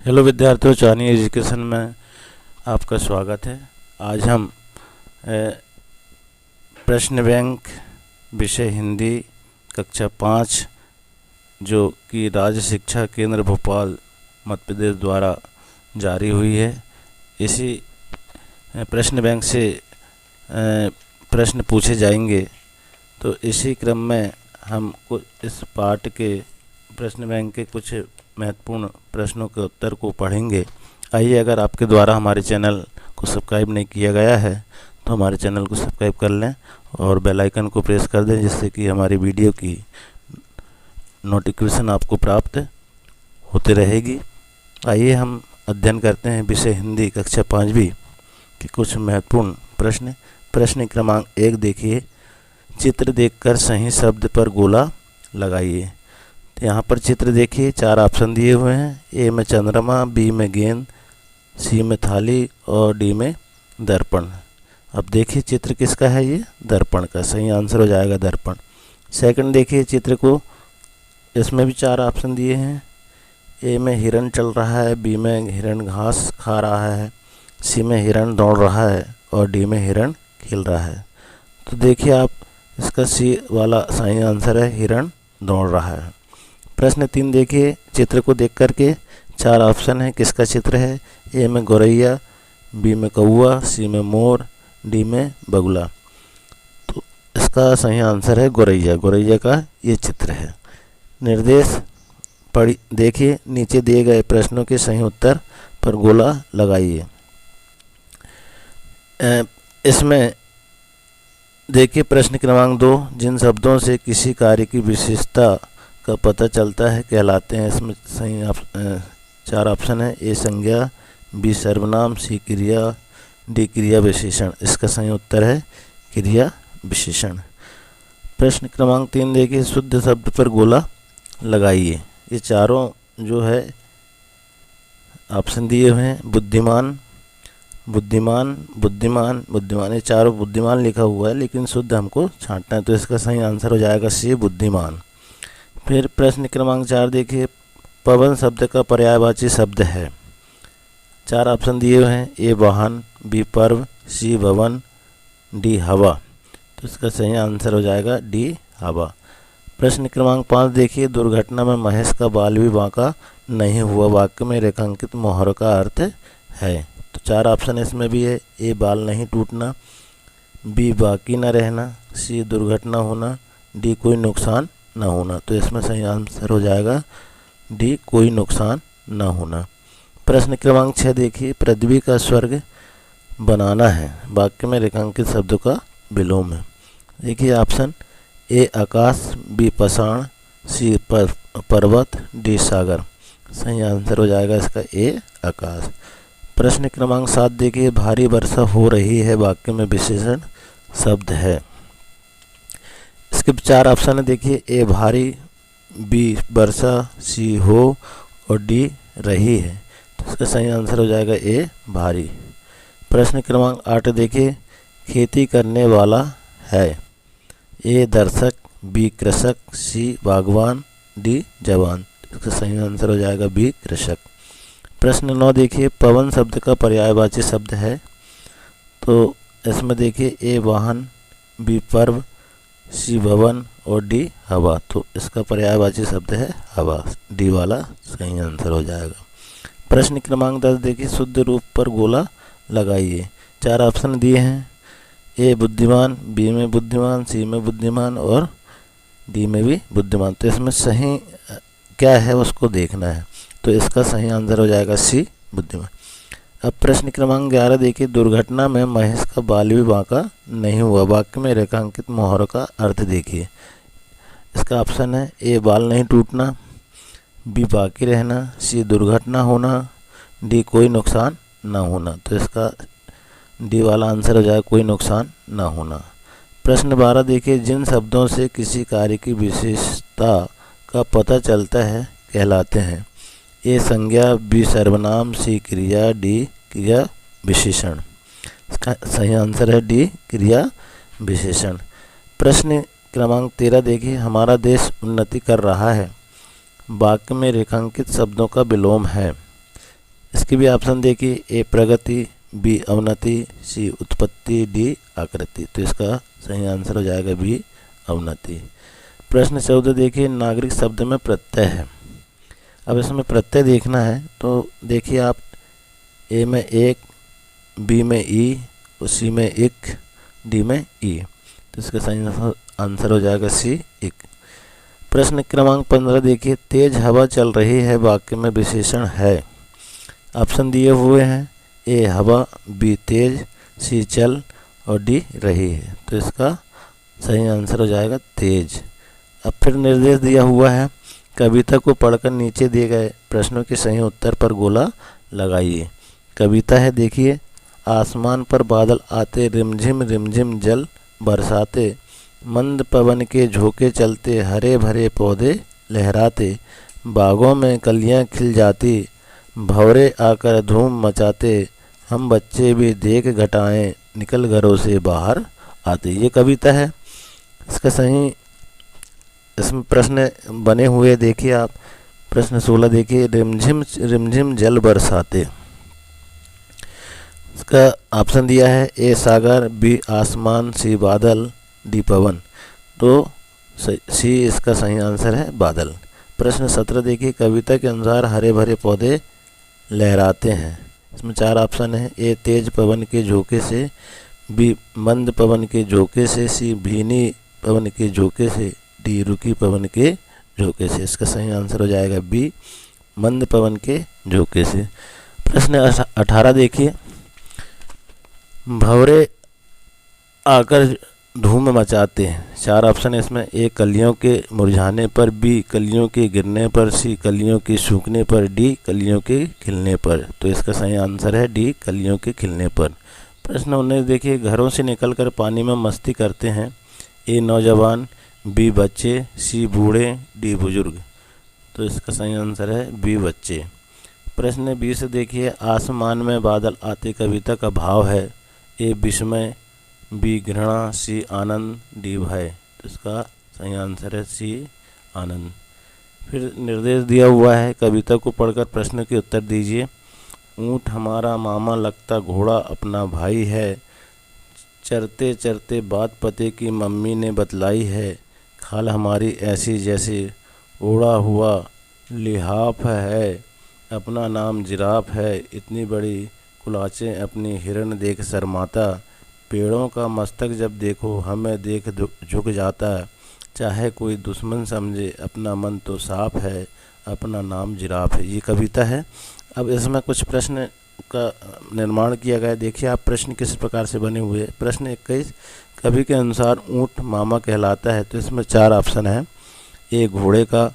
Hello विद्यार्थियों, चानी education में आपका स्वागत है। आज हम प्रश्न बैंक विषय हिंदी कक्षा 5 जो कि राज्य शिक्षा केंद्र भोपाल मध्य प्रदेश द्वारा जारी हुई है, इसी प्रश्न बैंक से प्रश्न पूछे जाएंगे। तो इसी क्रम में हम इस पाठ के प्रश्न बैंक के कुछ महत्वपूर्ण प्रश्नों के उत्तर को पढ़ेंगे। आइए, अगर आपके द्वारा हमारे चैनल को सब्सक्राइब नहीं किया गया है तो हमारे चैनल को सब्सक्राइब कर लें और बेल आइकन को प्रेस कर दें, जिससे कि हमारी वीडियो की नोटिफिकेशन आपको प्राप्त होती रहेगी। आइए हम अध्ययन करते हैं विषय हिंदी कक्षा 5वीं के कुछ महत्वपूर्ण प्रश्न। प्रश्न क्रमांक 1 देखिए, चित्र देखकर सही शब्द पर गोला लगाइए। तो यहाँ पर चित्र देखिए, 4 ऑप्शन दिए हुए हैं। ए में चंद्रमा, बी में गेंद, सी में थाली और डी में दर्पण। अब देखिए चित्र किसका है, ये दर्पण का। सही आंसर हो जाएगा दर्पण। सेकंड देखिए चित्र को, इसमें भी 4 ऑप्शन दिए हैं। ए में हिरण चल रहा है, बी में हिरण घास खा रहा है, सी में हिरण दौड़ रहा है और डी में हिरण खेल रहा है। तो देखिए आप, इसका सी वाला सही आंसर है, हिरण दौड़ रहा है। प्रश्न 3 देखिए, चित्र को देख करके 4 ऑप्शन है, किसका चित्र है। ए में गौरैया, बी में कौआ, सी में मोर, डी में बगुला। तो इसका सही आंसर है गौरैया। गौरैया का ये चित्र है। निर्देश पढ़ी देखिए, नीचे दिए गए प्रश्नों के सही उत्तर पर गोला लगाइए। इसमें देखिए प्रश्न क्रमांक 2, जिन शब्दों से किसी कार्य की विशेषता का पता चलता है कहलाते हैं। इसमें सही 4 ऑप्शन है। ए संज्ञा, बी सर्वनाम, सी क्रिया, डी क्रिया विशेषण। इसका सही उत्तर है क्रिया विशेषण। प्रश्न क्रमांक 3 देखिए, शुद्ध शब्द पर गोला लगाइए। ये चारों जो है ऑप्शन दिए हुए हैं, बुद्धिमान, बुद्धिमान, बुद्धिमान, बुद्धिमान। ये चारों बुद्धिमान लिखा हुआ है, लेकिन शुद्ध हमको छांटना है, तो इसका सही आंसर हो जाएगा सी बुद्धिमान। फिर प्रश्न क्रमांक 4 देखिए, पवन शब्द का पर्यायवाची शब्द है। 4 ऑप्शन दिए हुए हैं। ए वाहन, बी पर्व, सी भवन, डी हवा। तो इसका सही आंसर हो जाएगा डी हवा। प्रश्न क्रमांक 5 देखिए, दुर्घटना में महेश का बाल भी बांका नहीं हुआ वाक्य में रेखांकित मोहर का अर्थ है। तो 4 ऑप्शन इसमें भी है। ए बाल नहीं टूटना, बी बाकी न रहना, सी दुर्घटना होना, डी कोई नुकसान न होना। तो इसमें सही आंसर हो जाएगा डी कोई नुकसान न होना। प्रश्न क्रमांक 6 देखिए, पृथ्वी का स्वर्ग बनाना है वाक्य में रेखांकित शब्दों का विलोम है। देखिए ऑप्शन ए आकाश, बी पाषाण, सी पर्वत, डी सागर। सही आंसर हो जाएगा इसका ए आकाश। प्रश्न क्रमांक 7 देखिए, भारी वर्षा हो रही है वाक्य में विशेषण शब्द है। इसके 4 ऑप्शन है। देखिए ए भारी, बी वर्षा, सी हो और डी रही है। तो इसका सही आंसर हो जाएगा ए भारी। प्रश्न क्रमांक 8 देखिए, खेती करने वाला है। ए दर्शक, बी कृषक, सी बागवान, डी जवान। इसका सही आंसर हो जाएगा बी कृषक। प्रश्न 9 देखिए, पवन शब्द का पर्यायवाची शब्द है। तो इसमें देखिए ए वाहन, बी पर्व, सी भवन और डी हवा। तो इसका पर्यायवाची शब्द है हवा। डी वाला सही आंसर हो जाएगा। प्रश्न क्रमांक 10 देखिए, शुद्ध रूप पर गोला लगाइए। 4 ऑप्शन दिए हैं। ए बुद्धिमान, बी में बुद्धिमान, सी में बुद्धिमान और डी में भी बुद्धिमान। तो इसमें सही क्या है उसको देखना है। तो इसका सही आंसर हो जाएगा सी बुद्धिमान। अब प्रश्न क्रमांक 11 देखिए, दुर्घटना में महेश का बाल भी बांका नहीं हुआ वाक्य में रेखांकित मोहर का अर्थ देखिए। इसका ऑप्शन है। ए बाल नहीं टूटना, बी बाकी रहना, सी दुर्घटना होना, डी कोई नुकसान ना होना। तो इसका डी वाला आंसर हो जाएगा कोई नुकसान ना होना। प्रश्न 12 देखिए, जिन शब्दों से किसी कार्य की विशेषता का पता चलता है कहलाते हैं। ए संज्ञा, बी सर्वनाम, सी क्रिया, डी क्रिया विशेषण। इसका सही आंसर है डी क्रिया विशेषण। प्रश्न क्रमांक 13 देखिए, हमारा देश उन्नति कर रहा है वाक्य में रेखांकित शब्दों का विलोम है। इसकी भी ऑप्शन देखिए, ए प्रगति, बी अवनति, सी उत्पत्ति, डी आकृति। तो इसका सही आंसर हो जाएगा बी अवनति। प्रश्न 14 देखिए, नागरिक शब्द में प्रत्यय है। अब इसमें प्रत्यय देखना है तो देखिए आप, ए में एक, बी में ई, और सी में इक, डी में ई। तो इसका सही आंसर हो जाएगा सी इक। प्रश्न क्रमांक 15 देखिए, तेज हवा चल रही है वाक्य में विशेषण है। ऑप्शन दिए हुए हैं, ए हवा, बी तेज, सी चल और डी रही है। तो इसका सही आंसर हो जाएगा तेज। अब फिर निर्देश दिया हुआ है, कविता को पढ़कर नीचे दिए गए प्रश्नों के सही उत्तर पर गोला लगाइए। कविता है देखिए, आसमान पर बादल आते, रिमझिम जल बरसाते, मंद पवन के झोंके चलते, हरे भरे पौधे लहराते, बागों में कलियां खिल जाती, भंवरे आकर धूम मचाते, हम बच्चे भी देख घटाएं, निकल घरों से बाहर आते। ये कविता है। इसका सही इसमें प्रश्न बने हुए देखिए आप। प्रश्न 16 देखिए, रिमझिम जल बरसाते। इसका ऑप्शन दिया है, ए सागर, बी आसमान, सी बादल, डी पवन। तो सी इसका सही आंसर है बादल। प्रश्न 17 देखिए, कविता के अनुसार हरे भरे पौधे लहराते हैं। इसमें 4 ऑप्शन है, ए तेज पवन के झोंके से, बी मंद पवन के झोंके से, सी भीनी पवन के झोंके से, डी रुकी पवन के झोंके से। इसका सही आंसर हो जाएगा बी मंद पवन के झोंके से। प्रश्न 18 देखिए, भंवरे आकर धूम मचाते हैं। 4 ऑप्शन है इसमें, ए कलियों के मुरझाने पर, बी कलियों के गिरने पर, सी कलियों के सूखने पर, डी कलियों के खिलने पर। तो इसका सही आंसर है डी कलियों के खिलने पर। प्रश्न 19 देखिए, घरों से निकलकर पानी में मस्ती करते हैं, ए नौजवान, बी बच्चे, सी बूढ़े, डी बुजुर्ग। तो इसका सही आंसर है बी बच्चे। प्रश्न 20 देखिए, आसमान में बादल आते कविता का भाव है, ए विस्मय, बी घृणा, सी आनंद, डी भय। तो इसका सही आंसर है सी आनंद। फिर निर्देश दिया हुआ है, कविता को पढ़कर प्रश्न के उत्तर दीजिए। ऊँट हमारा मामा लगता घोड़ा अपना भाई है, चरते चरते बात पते की मम्मी ने बतलाई है, खाल हमारी ऐसी जैसे ओढ़ा हुआ लिहाफ है, अपना नाम जिराफ है, इतनी बड़ी कुलाचें अपनी हिरन देख शर्माता, पेड़ों का मस्तक जब देखो हमें देख झुक जाता, चाहे कोई दुश्मन समझे अपना मन तो साफ है, अपना नाम जिराफ है। ये कविता है। अब इसमें कुछ प्रश्न का निर्माण किया गया। देखिए आप प्रश्न किस प्रकार से बने हुए। प्रश्न 21, कवि के अनुसार ऊँट मामा कहलाता है। तो इसमें 4 ऑप्शन है, ए घोड़े का,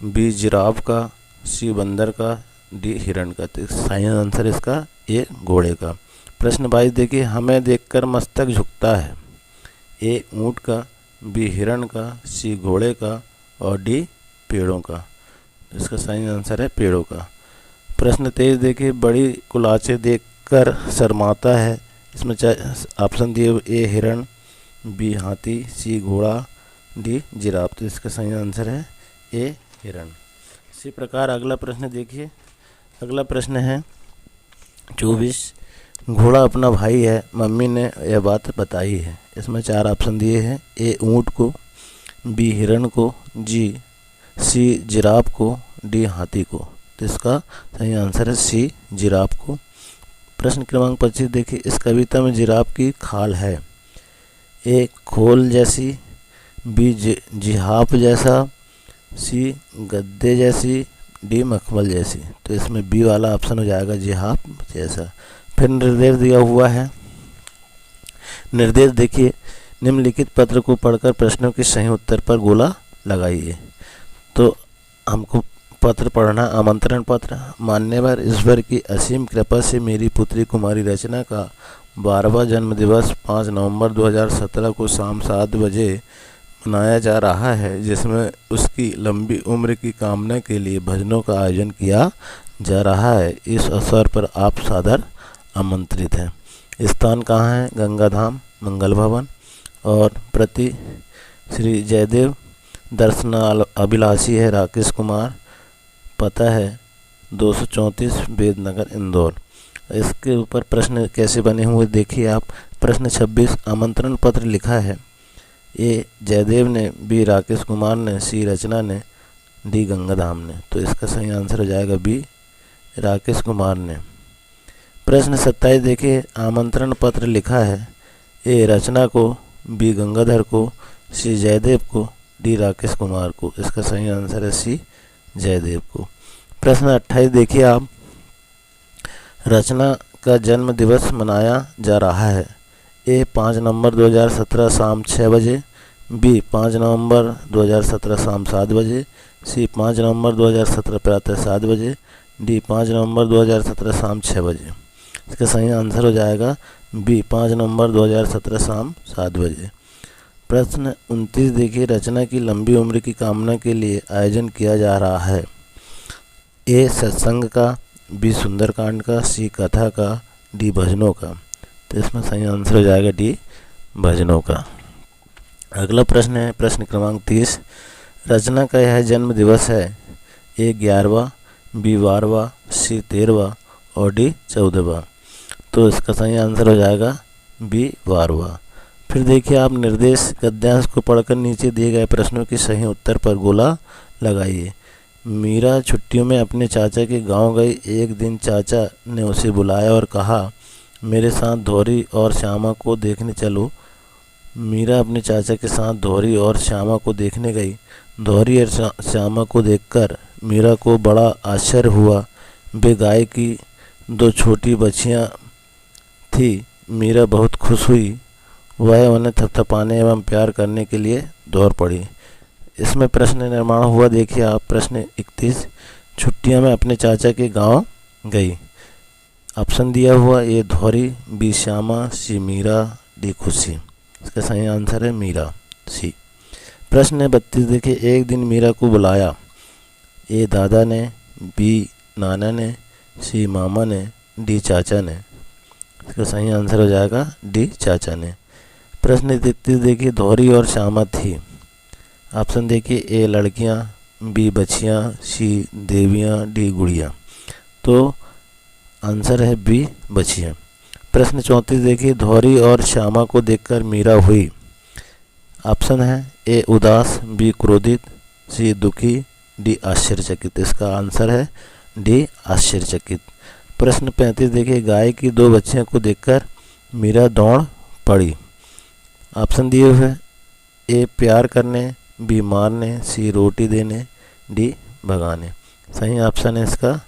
बी जिराफ का, सी बंदर का, डी हिरण का। तो सही आंसर इसका ए घोड़े का। प्रश्न 22 देखिए, हमें देखकर मस्तक झुकता है, ए ऊँट का, बी हिरण का, सी घोड़े का और डी पेड़ों का। इसका सही आंसर है पेड़ों का। प्रश्न 23 देखिए, बड़ी कुलाचे देखकर शर्माता है। इसमें ऑप्शन दिए, ए हिरण, बी हाथी, सी घोड़ा, डी जिराफ। तो इसका सही आंसर है ए हिरण। इसी प्रकार अगला प्रश्न देखिए। अगला प्रश्न है 24, घोड़ा अपना भाई है, मम्मी ने यह बात बताई है। इसमें 4 ऑप्शन दिए हैं, ए ऊँट को, बी हिरण को, सी जिराफ को, डी हाथी को। तो इसका सही आंसर है सी जिराफ को। प्रश्न क्रमांक 25 देखिए, इस कविता में जिराफ की खाल है, ए खोल जैसी, बी जिहाफ जैसा, सी गद्दे जैसी, डी मखमल जैसी। तो इसमें बी वाला ऑप्शन हो जाएगा जिहाफ जैसा। फिर निर्देश दिया हुआ है। निर्देश देखिए, निम्नलिखित पत्र को पढ़कर प्रश्नों के सही उत्तर पर गोला लगाइए। तो हमको पत्र पढ़ना, आमंत्रण पत्र। मान्यवर ईश्वर की असीम कृपा से मेरी पुत्री कुमारी रचना का 12वां जन्मदिवस 5 नवंबर 2017 को शाम 7 बजे मनाया जा रहा है, जिसमें उसकी लंबी उम्र की कामना के लिए भजनों का आयोजन किया जा रहा है। इस अवसर पर आप सादर आमंत्रित हैं। स्थान कहाँ है? गंगाधाम मंगल भवन। और प्रति श्री जयदेव दर्शन अभिलाषी है राकेश कुमार। पता है 234 वेदनगर इंदौर। इसके ऊपर प्रश्न कैसे बने हुए देखिए आप। प्रश्न 26, आमंत्रण पत्र लिखा है। ए जयदेव ने, बी राकेश कुमार ने, सी रचना ने, डी गंगाधाम ने। तो इसका सही आंसर हो जाएगा बी राकेश कुमार ने। प्रश्न 27 देखिए, आमंत्रण पत्र लिखा है। ए रचना को, बी गंगाधर को, सी जयदेव को, डी राकेश कुमार को। इसका सही आंसर है सी जयदेव को। प्रश्न 28 देखिए आप, रचना का जन्म दिवस मनाया जा रहा है। ए 5 नवंबर 2017 शाम 6 बजे, बी 5 नवंबर 2017 शाम 7 बजे, सी 5 नवंबर 2017 प्रातः 7 बजे, डी 5 नवंबर 2017 शाम 6 बजे। इसका सही आंसर हो जाएगा बी 5 नवंबर 2017 शाम 7 बजे। प्रश्न 29 देखिए, रचना की लंबी उम्र की कामना के लिए आयोजन किया जा रहा है। ए सत्संग का, बी सुंदरकांड का, सी कथा का, डी भजनों का। तो इसमें सही आंसर हो जाएगा डी भजनों का। अगला प्रश्न है प्रश्न क्रमांक 30, रचना का यह जन्म दिवस है। ए 11वां, बी 12वां, सी 13वां और डी 14वां। तो इसका सही आंसर हो जाएगा बी 12वां। फिर देखिए आप, निर्देश गद्यांश को पढ़कर नीचे दिए गए प्रश्नों के सही उत्तर पर गोला लगाइए। मीरा छुट्टियों में अपने चाचा के गांव गई। एक दिन चाचा ने उसे बुलाया और कहा, मेरे साथ धोरी और श्यामा को देखने चलो। मीरा अपने चाचा के साथ धोरी और श्यामा को देखने गई। धोरी और श्यामा को देखकर मीरा को बड़ा आश्चर्य हुआ। वे गाय की 2 छोटी बच्चियां थी। मीरा बहुत खुश हुई। वह उन्हें थपथपाने एवं प्यार करने के लिए दौड़ पड़ी। इसमें प्रश्न निर्माण हुआ देखिए आप। प्रश्न 31, छुट्टियां में अपने चाचा के गांव गई। ऑप्शन दिया हुआ, ए धौरी, बी श्यामा, सी मीरा, डी खुशी। इसका सही आंसर है मीरा, सी। प्रश्न 32 देखिए, एक दिन मीरा को बुलाया। ए दादा ने, बी नाना ने, सी मामा ने, डी चाचा ने। इसका सही आंसर हो जाएगा डी चाचा ने। प्रश्न 33 देखिए, धौरी और श्यामा थी। ऑप्शन देखिए, ए लड़कियां, बी बच्चियां, सी देवियां, डी गुड़िया। तो आंसर है बी बच्चियां। प्रश्न 34 देखिए, धौरी और श्यामा को देखकर मीरा हुई। ऑप्शन है, ए उदास, बी क्रोधित, सी दुखी, डी आश्चर्यचकित। इसका आंसर है डी आश्चर्यचकित। प्रश्न 35 देखिए, गाय की 2 बच्चियों को देखकर मीरा दौड़ पड़ी। ऑप्शन दिए हुए, ए प्यार करने, बी मारने, सी रोटी देने, डी भगाने। सही ऑप्शन है इसका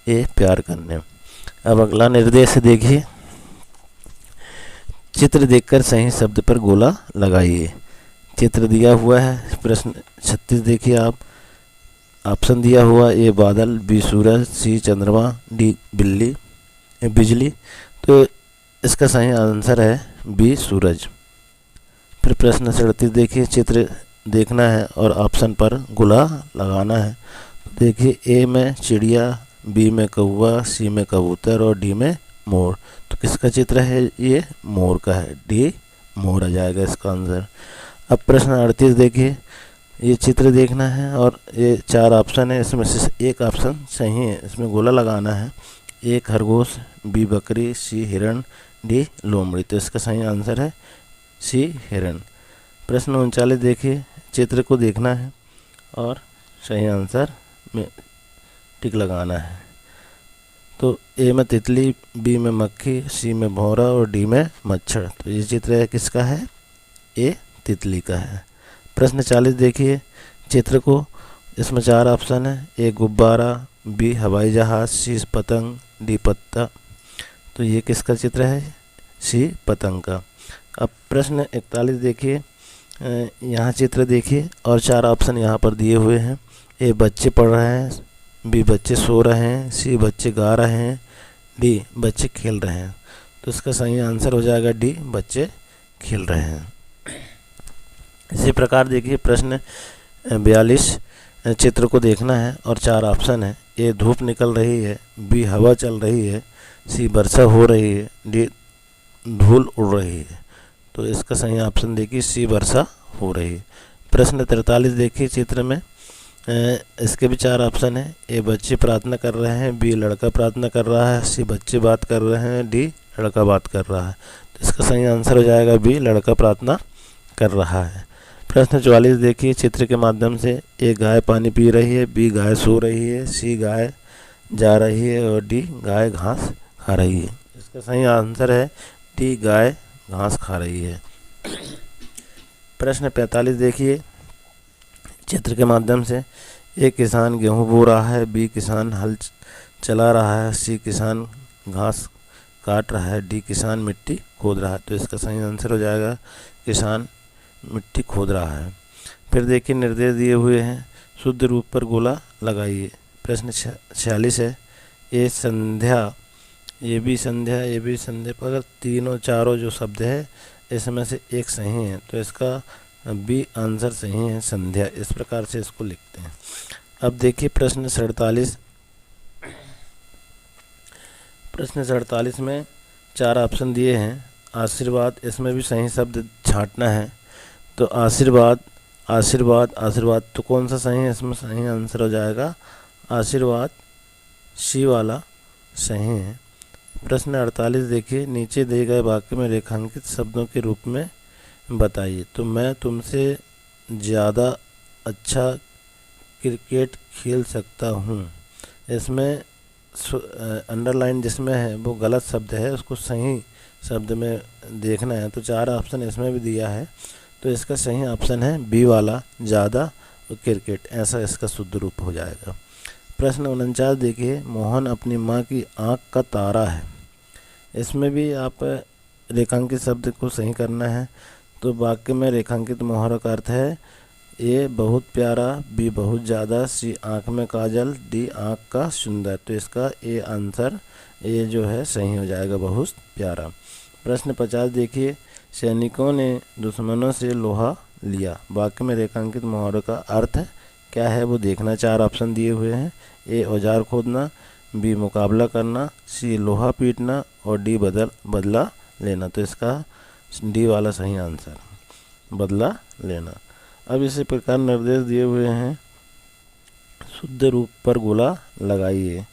ए प्यार करने। अब अगला निर्देश देखिए, चित्र देखकर सही शब्द पर गोला लगाइए। चित्र दिया हुआ है। प्रश्न 36 देखिए आप। ऑप्शन दिया हुआ, ए बादल, बी सूरज, सी चंद्रमा, डी बिजली। तो इसका सही आंसर है बी सूरज। फिर प्रश्न 37 देखिए, चित्र देखना है और ऑप्शन पर गोला लगाना है। देखिए, ए में चिड़िया, बी में कौवा, सी में कबूतर और डी में मोर। तो किसका चित्र है ये? मोर का है, डी मोर आ जाएगा इसका आंसर। अब प्रश्न 38 देखिए, ये चित्र देखना है और ये 4 ऑप्शन है, इसमें से एक ऑप्शन सही है, इसमें गोला लगाना है। ए खरगोश, बी बकरी, सी हिरण, डी लोमड़ी। तो इसका सही आंसर है सी हिरण। प्रश्न 39 देखिए, चित्र को देखना है और सही आंसर में टिक लगाना है। तो ए में तितली, बी में मक्खी, सी में भौरा और डी में मच्छर। तो ये चित्र है किसका है? ए तितली का है। प्रश्न 40 देखिए, चित्र को, इसमें 4 ऑप्शन है। ए गुब्बारा, बी हवाई जहाज, सी पतंग, डी पत्ता। तो ये किसका चित्र है? सी पतंग का। अब प्रश्न 41 देखिए, यहाँ चित्र देखिए और 4 ऑप्शन यहाँ पर दिए हुए हैं। ए बच्चे पढ़ रहे हैं, बी बच्चे सो रहे हैं, सी बच्चे गा रहे हैं, डी बच्चे खेल रहे हैं। तो इसका सही आंसर हो जाएगा डी बच्चे खेल रहे हैं। इसी प्रकार देखिए प्रश्न 42, चित्र को देखना है और 4 ऑप्शन है। ए धूप निकल रही है, बी हवा चल रही है, सी वर्षा हो रही है, डी धूल उड़ रही है। तो इसका सही ऑप्शन देखिए सी वर्षा हो रही है। प्रश्न 43 देखिए, चित्र में इसके भी 4 ऑप्शन है। ए बच्चे प्रार्थना कर रहे हैं, बी लड़का प्रार्थना कर रहा है, सी बच्चे बात कर रहे हैं, डी लड़का बात कर रहा है। तो इसका सही आंसर हो जाएगा बी लड़का प्रार्थना कर रहा है। प्रश्न 44 देखिए, चित्र के माध्यम से ए गाय पानी पी रही है, बी गाय सो रही है, सी गाय जा रही है और डी गाय घास खा रही है। इसका सही आंसर है डी गाय घास खा रही है। प्रश्न 45 देखिए, चित्र के माध्यम से ए किसान गेहूं बो रहा है, बी किसान हल चला रहा है, सी किसान घास काट रहा है, डी किसान मिट्टी खोद रहा है। तो इसका सही आंसर हो जाएगा किसान मिट्टी खोद रहा है। फिर देखिए निर्देश दिए हुए हैं, शुद्ध रूप पर गोला लगाइए। प्रश्न 46 है, ए संध्या, ये भी संध्या, ये भी संध्या, अगर तीनों चारों जो शब्द है इसमें से एक सही है तो इसका बी आंसर सही है संध्या। इस प्रकार से इसको लिखते हैं। अब देखिए प्रश्न 47, प्रश्न 47 में 4 ऑप्शन दिए हैं। आशीर्वाद, इसमें भी सही शब्द छांटना है। तो आशीर्वाद आशीर्वाद आशीर्वाद, तो कौन सा सही है? इसमें सही आंसर हो जाएगा आशीर्वाद, सी वाला सही है। प्रश्न 48 देखिए, नीचे दिए गए वाक्य में रेखांकित शब्दों के रूप में बताइए। तो मैं तुमसे ज़्यादा अच्छा क्रिकेट खेल सकता हूँ, इसमें अंडरलाइन जिसमें है वो गलत शब्द है, उसको सही शब्द में देखना है। तो 4 ऑप्शन इसमें भी दिया है, तो इसका सही ऑप्शन है बी वाला, ज़्यादा और क्रिकेट, ऐसा इसका शुद्ध रूप हो जाएगा। प्रश्न 49 देखिए, मोहन अपनी माँ की आँख का तारा है। इसमें भी आप रेखांकित शब्द को सही करना है। तो वाक्य में रेखांकित मोहर का अर्थ है ए बहुत प्यारा, बी बहुत ज़्यादा, सी आँख में काजल, डी आँख का सुंदर। तो इसका ए आंसर ए जो है सही हो जाएगा, बहुत प्यारा। प्रश्न 50 देखिए, सैनिकों ने दुश्मनों से लोहा लिया। वाक्य में रेखांकित मोहर का अर्थ क्या है वो देखना। 4 ऑप्शन दिए हुए हैं। ए औजार खोदना, बी मुकाबला करना, सी लोहा पीटना और डी बदला लेना। तो इसका डी वाला सही आंसर, बदला लेना। अब इसी प्रकार निर्देश दिए हुए हैं, शुद्ध रूप पर गोला लगाइए।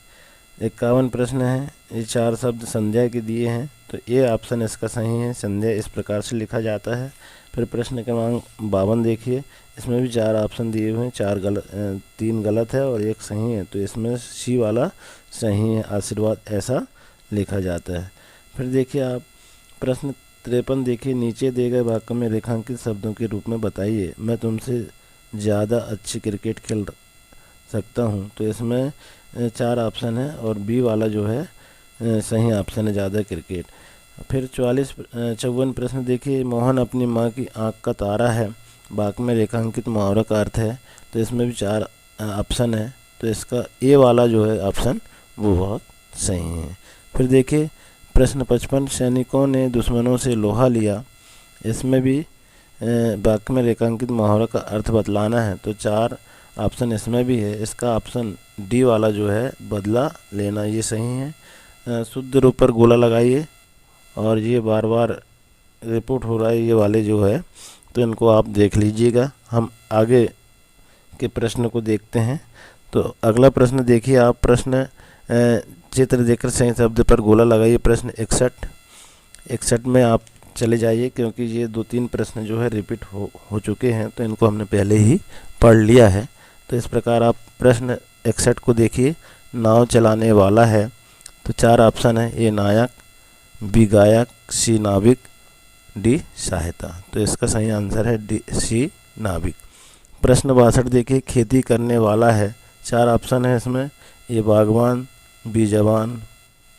51 प्रश्न है। ये 4 शब्द संध्या के दिए हैं, तो ए ऑप्शन इसका सही है, संध्या इस प्रकार से लिखा जाता है। फिर प्रश्न क्रमांक 52 देखिए, इसमें भी 4 ऑप्शन दिए हुए हैं, 3 गलत है और 1 सही है। तो इसमें सी वाला सही है, आशीर्वाद ऐसा लिखा जाता है। फिर देखिए आप प्रश्न 53 देखिए, नीचे दिए गए वाक्य में रेखांकित शब्दों के रूप में बताइए। मैं तुमसे ज़्यादा अच्छी क्रिकेट खेल सकता हूँ। तो इसमें 4 ऑप्शन है और बी वाला जो है सही ऑप्शन है, ज़्यादा क्रिकेट। फिर 54 प्रश्न देखिए, मोहन अपनी माँ की आँख का तारा है। वाक्य में रेखांकित मुहावरा का अर्थ है। तो इसमें भी 4 ऑप्शन है, तो इसका ए वाला जो है ऑप्शन वो बहुत सही है। फिर देखिए प्रश्न 55, सैनिकों ने दुश्मनों से लोहा लिया। इसमें भी वाक्य में रेखांकित मुहावरा का अर्थ बतलाना है। तो 4 ऑप्शन इसमें भी है, इसका ऑप्शन डी वाला जो है बदला लेना, ये सही है। शुद्ध रूप पर गोला लगाइए, और ये बार बार रिपोर्ट हो रहा है ये वाले जो है, तो इनको आप देख लीजिएगा। हम आगे के प्रश्न को देखते हैं। तो अगला प्रश्न देखिए आप, प्रश्न चित्र देखकर सही शब्द पर गोला लगाइए। प्रश्न 61 में आप चले जाइए, क्योंकि ये 2-3 प्रश्न जो है रिपीट हो चुके हैं, तो इनको हमने पहले ही पढ़ लिया है। तो इस प्रकार आप प्रश्न 61 को देखिए, नाव चलाने वाला है। तो 4 ऑप्शन है, ए नायक, बी गायक, सी नाविक, डी सहायता। तो इसका सही आंसर है डी सी नाविक। प्रश्न 62 देखिए, खेती करने वाला है। 4 ऑप्शन है इसमें, ए बागवान, बी जवान,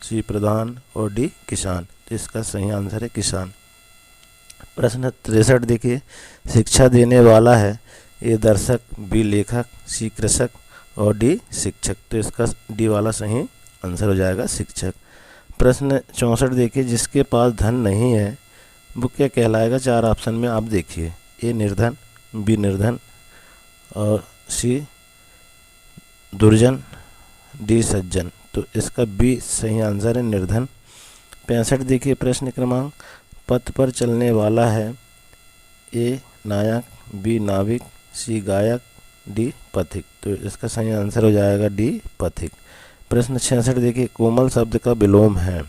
सी प्रधान और डी किसान। तो इसका सही आंसर है किसान। प्रश्न 63 देखिए, शिक्षा देने वाला है। ए दर्शक, बी लेखक, सी कृषक और डी शिक्षक। तो इसका डी वाला सही आंसर हो जाएगा शिक्षक। प्रश्न 64 देखिए, जिसके पास धन नहीं है वो क्या कहलाएगा। 4 ऑप्शन में आप देखिए, ए निर्धन, बी निर्धन और सी दुर्जन, डी सज्जन। तो इसका बी सही आंसर है, निर्धन। 65 देखिए प्रश्न क्रमांक, पथ पर चलने वाला है। ए नायक, बी नाविक, सी गायक डी पथिक। तो इसका सही आंसर हो जाएगा डी पथिक। प्रश्न 66 देखिए, कोमल शब्द का विलोम है।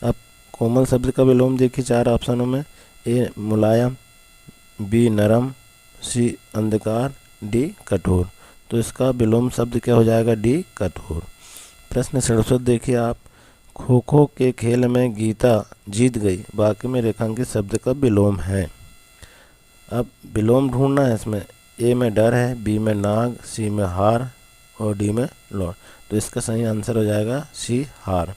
अब कोमल शब्द का विलोम देखिए 4 ऑप्शनों में, ए मुलायम, बी नरम, सी अंधकार, डी कठोर। तो इसका विलोम शब्द क्या हो जाएगा, डी कठोर। प्रश्न 67 देखिए आप, खो खो के खेल में गीता जीत गई, वाक्य में रेखांकित शब्द का विलोम है। अब विलोम ढूंढना है इसमें, ए में डर है, बी में नाग, सी में हार और डी में लौट। तो इसका सही आंसर हो जाएगा सी हार।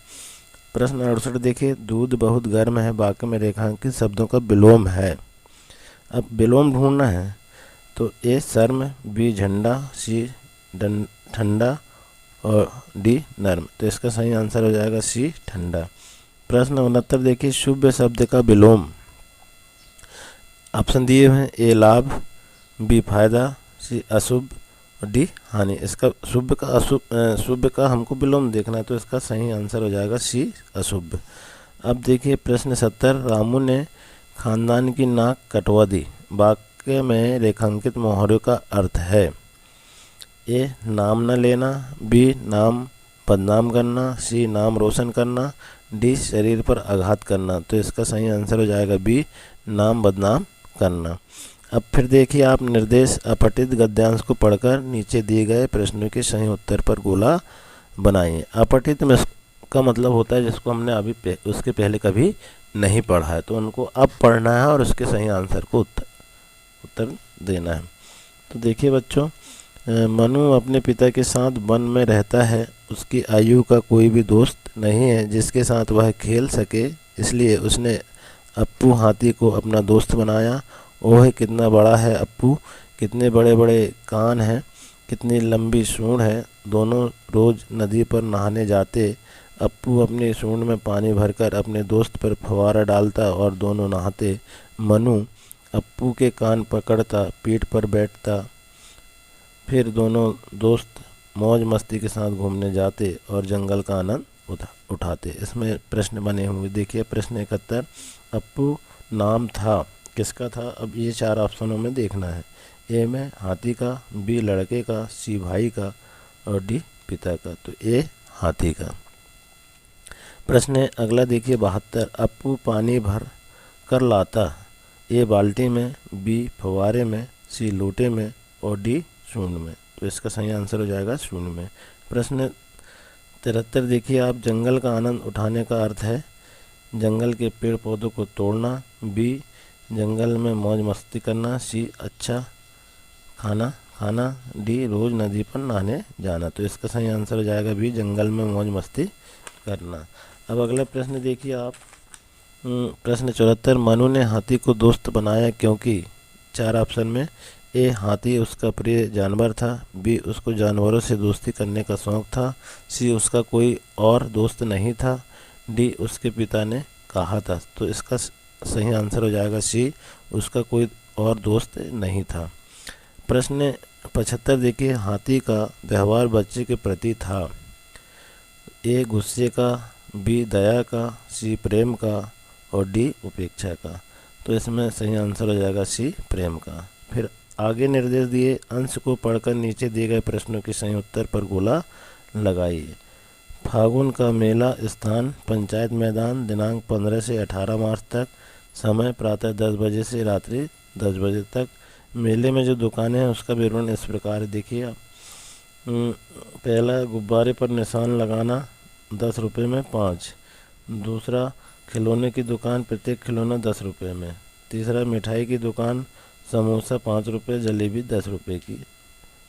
प्रश्न 68 देखिए, दूध बहुत गर्म है, वाक्य में रेखांकित शब्दों का विलोम है। अब विलोम ढूंढना है, तो ए शर्म, बी झंडा, सी ठंडा और डी नर्म। तो इसका सही आंसर हो जाएगा सी ठंडा। प्रश्न 69 देखिए, शुभ शब्द का विलोम। ऑप्शन दिए हैं, ए लाभ, बी फायदा, सी अशुभ और डी हानि। इसका शुभ का हमको विलोम देखना है, तो इसका सही आंसर हो जाएगा सी अशुभ। अब देखिए प्रश्न 70, रामू ने खानदान की नाक कटवा दी, वाक्य में रेखांकित मोहरों का अर्थ है। ए नाम न लेना, बी नाम बदनाम करना, सी नाम रोशन करना, डी शरीर पर आघात करना। तो इसका सही आंसर हो जाएगा बी नाम बदनाम करना। अब फिर देखिए आप निर्देश अपठित गद्यांश को पढ़कर नीचे दिए गए प्रश्नों के सही उत्तर पर गोला बनाइए। अपठित में का मतलब होता है जिसको हमने अभी उसके पहले कभी नहीं पढ़ा है, तो उनको अब पढ़ना है और उसके सही आंसर को उत्तर देना है। तो देखिए बच्चों, मनु अपने पिता के साथ वन में रहता है, उसकी आयु का कोई भी दोस्त नहीं है जिसके साथ वह खेल सके, इसलिए उसने अप्पू हाथी को अपना दोस्त बनाया। ओह कितना बड़ा है अप्पू, कितने बड़े बड़े कान हैं, कितनी लंबी सूंड है। दोनों रोज नदी पर नहाने जाते। अप्पू अपनी सूंड में पानी भरकर अपने दोस्त पर फवारा डालता और दोनों नहाते। मनु अप्पू के कान पकड़ता, पीठ पर बैठता, फिर दोनों दोस्त मौज मस्ती के साथ घूमने जाते और जंगल का आनंद उठाते। इसमें प्रश्न बने हुए देखिए। प्रश्न 71, अप्पू नाम था किसका था। अब ये 4 ऑप्शनों में देखना है, ए में हाथी का, बी लड़के का, सी भाई का और डी पिता का। तो ए हाथी का। प्रश्न अगला देखिए 72, अप्पू पानी भर कर लाता, ए बाल्टी में, बी फवारे में, सी लोटे में और डी शून्य में। तो इसका सही आंसर हो जाएगा शून्य में। प्रश्न 73 देखिए आप, जंगल का आनंद उठाने का अर्थ है जंगल के पेड़ पौधों को तोड़ना, बी जंगल में मौज मस्ती करना, सी अच्छा खाना खाना, डी रोज नदी पर नहाने जाना। तो इसका सही आंसर हो जाएगा बी जंगल में मौज मस्ती करना। अब अगला प्रश्न देखिए आप, प्रश्न 74, मनु ने हाथी को दोस्त बनाया क्योंकि। 4 ऑप्शन में, ए हाथी उसका प्रिय जानवर था, बी उसको जानवरों से दोस्ती करने का शौक़ था, सी उसका कोई और दोस्त नहीं था, डी उसके पिता ने कहा था। तो इसका सही आंसर हो जाएगा सी उसका कोई और दोस्त नहीं था। प्रश्न 75 देखिए, हाथी का व्यवहार बच्चे के प्रति था, ए गुस्से का, बी दया का, सी प्रेम का और डी उपेक्षा का। तो इसमें सही आंसर हो जाएगा सी प्रेम का। फिर आगे निर्देश दिए, अंश को पढ़कर नीचे दिए गए प्रश्नों के सही उत्तर पर गोला लगाइए। फागुन का मेला स्थान पंचायत मैदान, दिनांक 15 से 18 मार्च तक, समय प्रातः 10 बजे से रात्रि 10 बजे तक। मेले में जो दुकानें हैं उसका विवरण इस प्रकार देखिए आप। पहला, गुब्बारे पर निशान लगाना 10 रुपये में 5। दूसरा, खिलौने की दुकान, प्रत्येक खिलौना 10 रुपये में। तीसरा, मिठाई की दुकान, समोसा 5 रुपये, जलेबी 10 रुपये की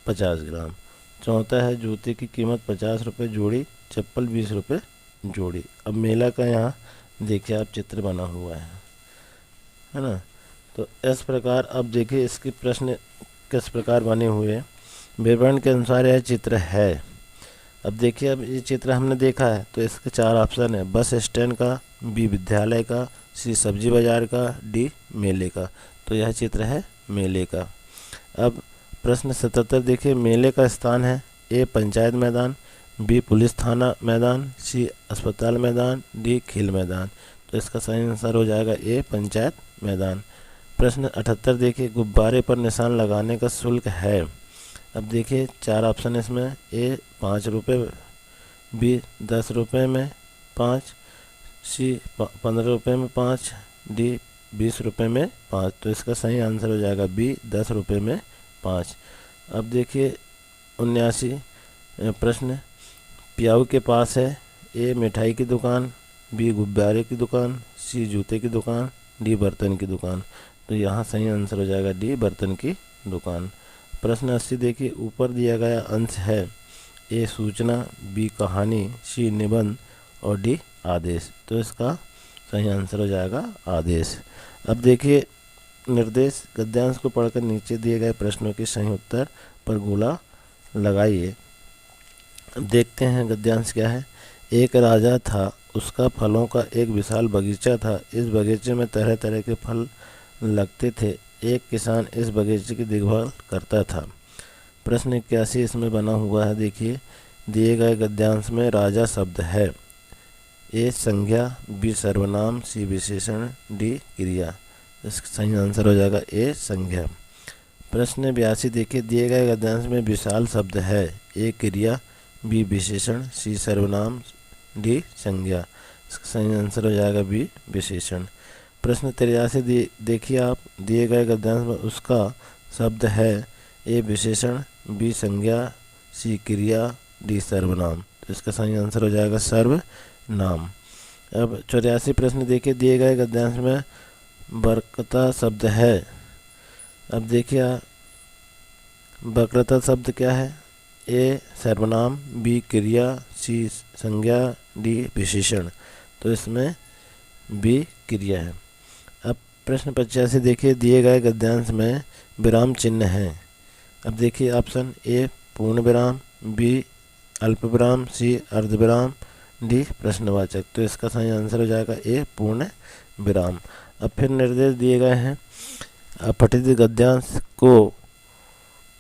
50 ग्राम। चौथा है, जूते की कीमत 50 रुपये जोड़ी, चप्पल 20 रुपये जोड़ी। अब मेला का यहाँ देखिए आप चित्र बना हुआ है ना। तो इस प्रकार अब देखिए इसके प्रश्न किस प्रकार बने हुए हैं। विवरण के अनुसार यह चित्र है। अब देखिए, अब ये चित्र हमने देखा है तो इसके 4 ऑप्शन है, बस स्टैंड का, बी विद्यालय का, सी सब्जी बाजार का, डी मेले का। तो यह चित्र है मेले का। अब प्रश्न 77 देखिए, मेले का स्थान है, ए पंचायत मैदान, बी पुलिस थाना मैदान, सी अस्पताल मैदान, डी खेल मैदान। तो इसका सही आंसर हो जाएगा ए पंचायत मैदान। प्रश्न 78 देखिए, गुब्बारे पर निशान लगाने का शुल्क है, अब देखिए 4 ऑप्शन है इसमें, ए 5 रुपये, बी 10 रुपये में 5, सी 15 रुपये में 5, डी 20 रुपये में 5। तो इसका सही आंसर हो जाएगा बी 10 रुपये में 5। अब देखिए 79 प्रश्न, पियाऊ के पास है ए मिठाई की दुकान, बी गुब्बारे की दुकान, सी जूते की दुकान, डी बर्तन की दुकान। तो यहाँ सही आंसर हो जाएगा डी बर्तन की दुकान। प्रश्न 80 देखिए, ऊपर दिया गया अंश है ए सूचना, बी कहानी, सी निबंध और डी आदेश। तो इसका सही आंसर हो जाएगा आदेश। अब देखिए निर्देश, गद्यांश को पढ़कर नीचे दिए गए प्रश्नों के सही उत्तर पर गोला लगाइए। अब देखते हैं गद्यांश क्या है। एक राजा था, उसका फलों का एक विशाल बगीचा था। इस बगीचे में तरह तरह के फल लगते थे। एक किसान इस बगीचे की देखभाल करता था। प्रश्न 81 इसमें बना हुआ है। देखिए दिए गए गद्यांश में राजा शब्द है ए संज्ञा, बी सर्वनाम, सी विशेषण, डी क्रिया। इसका सही आंसर हो जाएगा ए संज्ञा। प्रश्न 82 देखिए, दिए गए गद्यांश में विशाल शब्द है ए क्रिया, बी विशेषण, सी सर्वनाम, डी संज्ञा। इसका सही आंसर हो जाएगा बी विशेषण। प्रश्न 83 देखिए आप, दिए गए गद्यांश में उसका शब्द है ए विशेषण, बी संज्ञा, सी क्रिया, डी सर्वनाम। तो इसका सही आंसर हो जाएगा सर्वनाम। अब 84 प्रश्न देखिए, दिए गए गद्यांश में वक्रता शब्द है। अब देखिए वक्रता शब्द क्या है, ए सर्वनाम, बी क्रिया, सी संज्ञा, डी विशेषण। तो इसमें बी क्रिया है। अब प्रश्न 85 देखिए, दिए गए गद्यांश में विराम चिन्ह है। अब देखिए ऑप्शन ए पूर्ण विराम, बी अल्प विराम, सी अर्धविराम, डी प्रश्नवाचक। तो इसका सही आंसर हो जाएगा ए पूर्ण विराम। अब फिर निर्देश दिए गए हैं। अपठित गद्यांश को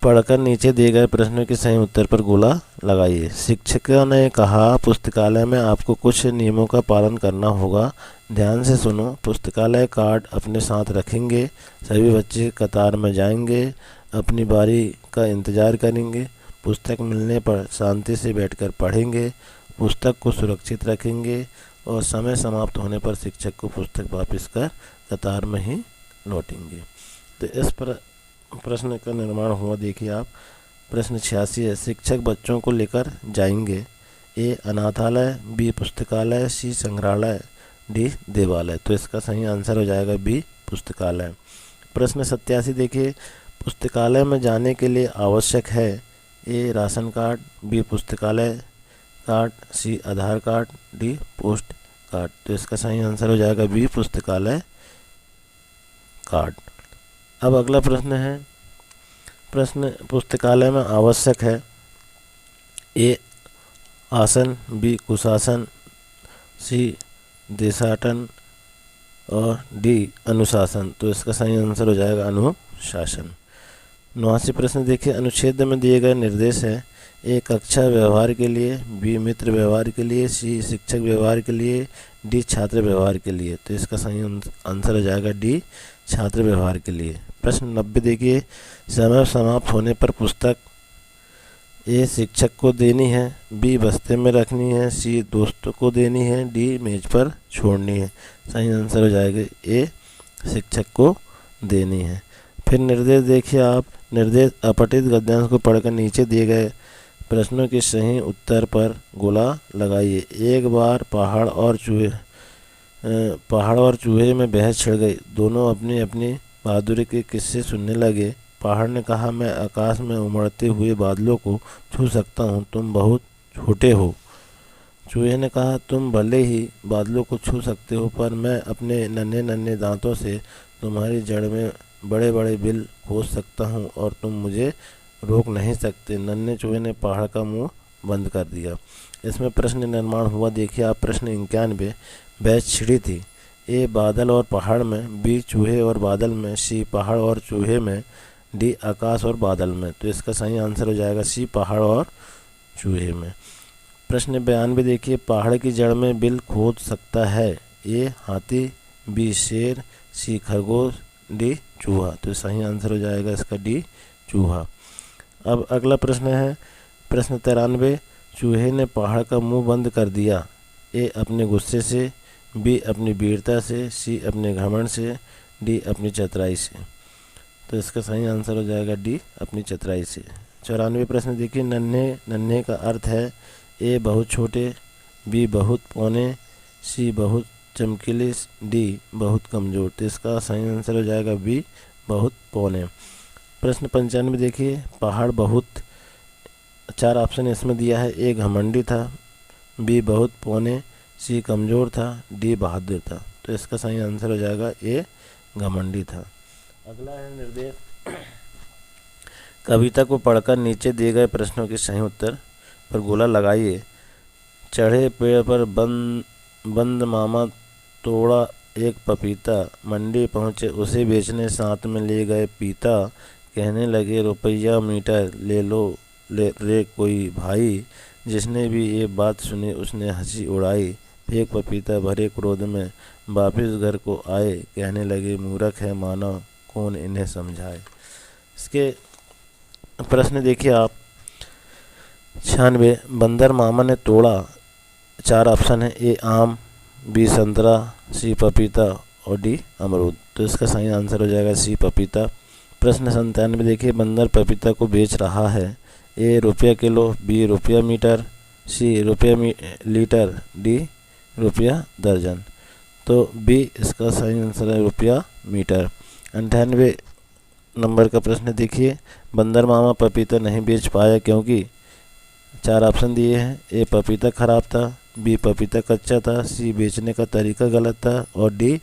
पढ़कर नीचे दिए गए प्रश्नों के सही उत्तर पर गोला लगाइए। शिक्षकों ने कहा पुस्तकालय में आपको कुछ नियमों का पालन करना होगा। ध्यान से सुनो। पुस्तकालय कार्ड अपने साथ रखेंगे, सभी बच्चे कतार में जाएंगे, अपनी बारी का इंतज़ार करेंगे, पुस्तक मिलने पर शांति से बैठकर पढ़ेंगे, पुस्तक को सुरक्षित रखेंगे और समय समाप्त होने पर शिक्षक को पुस्तक वापस कर कतार में ही लौटेंगे। तो इस पर प्रश्न का निर्माण हुआ। देखिए आप, प्रश्न 86 है, शिक्षक बच्चों को लेकर जाएंगे ए अनाथालय, बी पुस्तकालय, सी संग्रहालय, डी देवालय। तो इसका सही आंसर हो जाएगा बी पुस्तकालय। प्रश्न 87 देखिए, पुस्तकालय में जाने के लिए आवश्यक है ए राशन कार्ड, बी पुस्तकालय कार्ड, सी आधार कार्ड, डी पोस्ट कार्ड। तो इसका सही आंसर हो जाएगा बी पुस्तकालय कार्ड। अब अगला प्रश्न है, प्रश्न पुस्तकालय में आवश्यक है ए आसन, बी कुशासन, सी देशाटन और डी अनुशासन। तो इसका सही आंसर हो जाएगा अनुशासन। 89 प्रश्न देखिए, अनुच्छेद में दिए गए निर्देश है ए कक्षा व्यवहार के लिए, बी मित्र व्यवहार के लिए, सी शिक्षक व्यवहार के लिए, डी छात्र व्यवहार के लिए। तो इसका सही आंसर हो जाएगा डी छात्र व्यवहार के लिए। प्रश्न 90 देखिए, समय समाप्त होने पर पुस्तक ए शिक्षक को देनी है, बी बस्ते में रखनी है, सी दोस्तों को देनी है, डी मेज पर छोड़नी है। सही आंसर हो जाएगा ए शिक्षक को देनी है। फिर निर्देश देखिए आप, निर्देश अपठित गद्यांश को पढ़कर नीचे दिए गए प्रश्नों के सही उत्तर पर गोला लगाइए। एक बार पहाड़ और चूहे में बहस छिड़ गई। दोनों अपनी अपनी बहादुरी के किस्से सुनने लगे। पहाड़ ने कहा, मैं आकाश में उमड़ते हुए बादलों को छू सकता हूँ, तुम बहुत छोटे हो। चूहे ने कहा, तुम भले ही बादलों को छू सकते हो, पर मैं अपने नन्हे नन्हे दांतों से तुम्हारी जड़ में बड़े बड़े बिल खोद सकता हूँ और तुम मुझे रोक नहीं सकते। नन्हे चूहे ने पहाड़ का मुंह बंद कर दिया। इसमें प्रश्न निर्माण हुआ। देखिए आप, प्रश्न 91, बहस छिड़ी थी ए बादल और पहाड़ में, बी चूहे और बादल में, सी पहाड़ और चूहे में, डी आकाश और बादल में। तो इसका सही आंसर हो जाएगा सी पहाड़ और चूहे में। प्रश्न 92 देखिए, पहाड़ की जड़ में बिल खोद सकता है ए हाथी, बी शेर, सी खरगोश, डी चूहा। तो सही आंसर हो जाएगा इसका डी चूहा। अब अगला प्रश्न है प्रश्न 93। चूहे ने पहाड़ का मुंह बंद कर दिया। ए अपने गुस्से से, बी अपनी वीरता से, सी अपने घमंड से, डी अपनी चतुराई से। तो इसका सही आंसर हो जाएगा डी अपनी चतुराई से। 94 प्रश्न देखिए। नन्हे नन्हे का अर्थ है ए बहुत छोटे, बी बहुत पौने, सी बहुत चमकीले, डी बहुत कमज़ोर। तो इसका सही आंसर हो जाएगा बी बहुत पौने। प्रश्न 95 देखिए। पहाड़ बहुत, 4 ऑप्शन इसमें दिया है। ए घमंडी था, बी बहुत पौने, सी कमज़ोर था, डी बहादुर था। तो इसका सही आंसर हो जाएगा ए घमंडी था। अगला है निर्देश। कविता को पढ़कर नीचे दिए गए प्रश्नों के सही उत्तर पर गोला लगाइए। चढ़े पेड़ पर बंद मामा तोड़ा एक पपीता, मंडी पहुँचे उसे बेचने साथ में ले गए पीता, कहने लगे रुपया मीटर ले लो रे कोई भाई, जिसने भी ये बात सुनी उसने हंसी उड़ाई, फेंक पपीता भरे क्रोध में वापिस घर को आए, कहने लगे मूर्ख है मानव कौन इन्हें समझाए। इसके प्रश्न देखिए आप। 96। बंदर मामा ने तोड़ा, 4 ऑप्शन है। ए आम, बी संतरा, सी पपीता और डी अमरूद। तो इसका सही आंसर हो जाएगा सी पपीता। प्रश्न 97 देखिए। बंदर पपीता को बेच रहा है। ए रुपया किलो, बी रुपया मीटर, सी रुपया लीटर, डी रुपया दर्जन। तो बी इसका सही आंसर है रुपया मीटर। 98 नंबर का प्रश्न देखिए। बंदर मामा पपीता नहीं बेच पाया क्योंकि 4 ऑप्शन दिए हैं। ए पपीता खराब था, बी पपीता कच्चा था, सी बेचने का तरीका गलत था और डी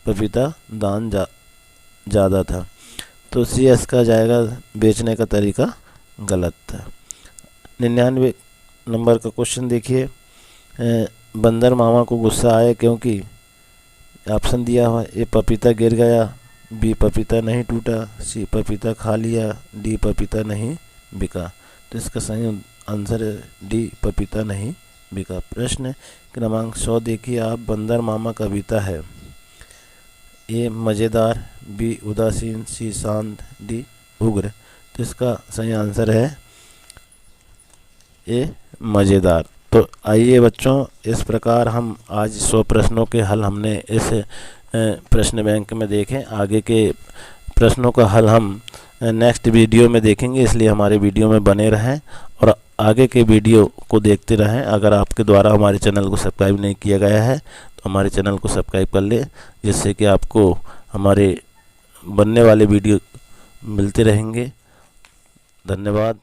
पपीता दाम ज़्यादा था। तो सी इसका जाएगा बेचने का तरीका गलत था। 99 नंबर का क्वेश्चन देखिए। बंदर मामा को गुस्सा आया क्योंकि ऑप्शन दिया हुआ। ए पपीता गिर गया, बी पपीता नहीं टूटा, सी पपीता खा लिया, डी पपीता नहीं बिका। तो इसका सही आंसर है डी पपीता नहीं बिका। प्रश्न क्रमांक 100 देखिए आप। बंदर मामा कविता है। ए मज़ेदार, बी उदासीन, सी शांत, डी उग्र। तो इसका सही आंसर है ए मज़ेदार। तो आइए बच्चों, इस प्रकार हम आज 100 प्रश्नों के हल हमने इस प्रश्न बैंक में देखें। आगे के प्रश्नों का हल हम नेक्स्ट वीडियो में देखेंगे, इसलिए हमारे वीडियो में बने रहें और आगे के वीडियो को देखते रहें। अगर आपके द्वारा हमारे चैनल को सब्सक्राइब नहीं किया गया है तो हमारे चैनल को सब्सक्राइब कर लें, जिससे कि आपको हमारे बनने वाले वीडियो मिलते रहेंगे। धन्यवाद।